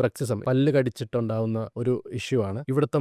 Bruxism പല്ല് കടിച്ചിട്ടുണ്ടാവുന്ന ഒരു issue ആണ്. ഇവിടുത്തെ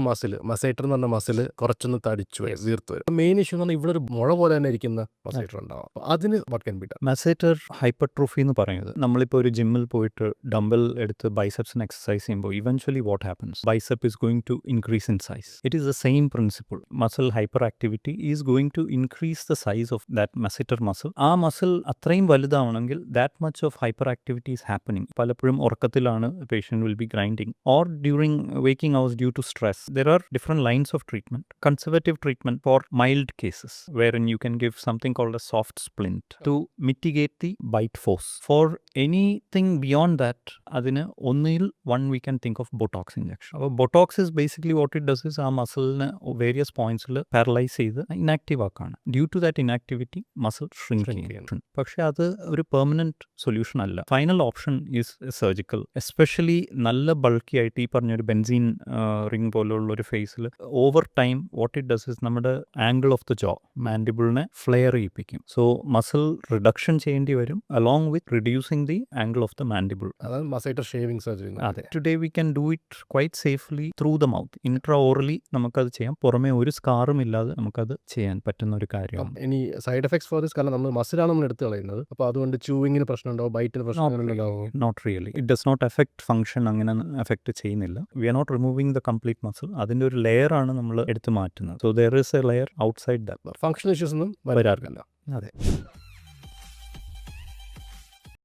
മസേറ്റർ എന്ന് പറഞ്ഞ മസിൽ കുറച്ചൊന്ന് തടിച്ചു വരും, വീർത്ത് വരും. മെയിൻ ഇഷ്യൂ എന്ന് പറഞ്ഞാൽ ഇവിടെ ഒരു മുഴ പോലെ തന്നെ ഇരിക്കുന്ന മസേറ്റർ ഉണ്ടാവും. അപ്പോൾ അതിന് what can be done? Masseter hypertrophy എന്ന് പറയുന്നത് നമ്മളിപ്പോൾ ഒരു ജിമ്മിൽ പോയിട്ട് ഡംബൽ എടുത്ത് ബൈസെപ്സിന് എക്സസൈസ് ചെയ്യുമ്പോൾ eventually what happens, bicep is going to increase in size. It is the same principle. Muscle hyperactivity is going to increase the size of that masseter muscle. ആ മസിൽ അത്രയും വലുതാവണമെങ്കിൽ that much of hyperactivity is happening. പലപ്പോഴും ഉറക്കത്തിലാണ് patient will be grinding or during waking hours due to stress. There are different lines of treatment. Conservative treatment for mild cases, wherein you can give something called a soft splint to mitigate the bite force. For anything beyond that, adine onnil one we can think of Botox injection. Botox is basically what it does is ആ മസിലിനെ various points paralyze ചെയ്ത് inactive ആക്കാണ്. Due to that inactivity, muscle shrink ചെയ്യും. പക്ഷെ അത് ഒരു permanent solution അല്ല. Final option is surgical. Especially നല്ല bulky ആയിട്ട് ഈ പറഞ്ഞൊരു ബെൻസീൻ റിംഗ് പോലുള്ള ഒരു ഫേസിൽ over time what it does is നമ്മുടെ ആംഗിൾ ഓഫ് ദ ജോ, മാൻഡിബിളിനെ ഫ്ലെയർ ചെയ്യിപ്പിക്കും. സോ മസിൽ റിഡക്ഷൻ ചെയ്യേണ്ടി വരും along with reducing the angle of the mandible. അതാണ് മസേറ്റർ ഷേവിംഗ് സർജറി. അതെ. Today we can do it quite safely through the mouth. Intraorally നമുക്കത് ചെയ്യാം. പുറമെ ഒരു സ്കാറും ഇല്ലാതെ നമുക്കത് ചെയ്യാൻ പറ്റുന്ന ഒരു കാര്യമാണ്. ഇനി സൈഡ് എഫക്ട്സ് ഫോർ ദിസ്, കാരണം നമ്മൾ മസിലാണ് നമ്മൾ എടുത്ത് കളയുന്നത്, അപ്പോൾ അതുകൊണ്ട് ചൂവിങ്ങിന് പ്രശ്നമുണ്ടോ, ബൈറ്റിന് പ്രശ്നമുണ്ടോ? Not really. It does not effect function. അങ്ങനെ എഫക്ട് ചെയ്യുന്നില്ല. We are not removing the complete muscle. അതിൻ്റെ ഒരു ലെയർ ആണ് നമ്മൾ എടുത്ത് മാറ്റുന്നത്. So there is a layer outside that. Function issues ഒന്നും വരാറില്ല. അതെ.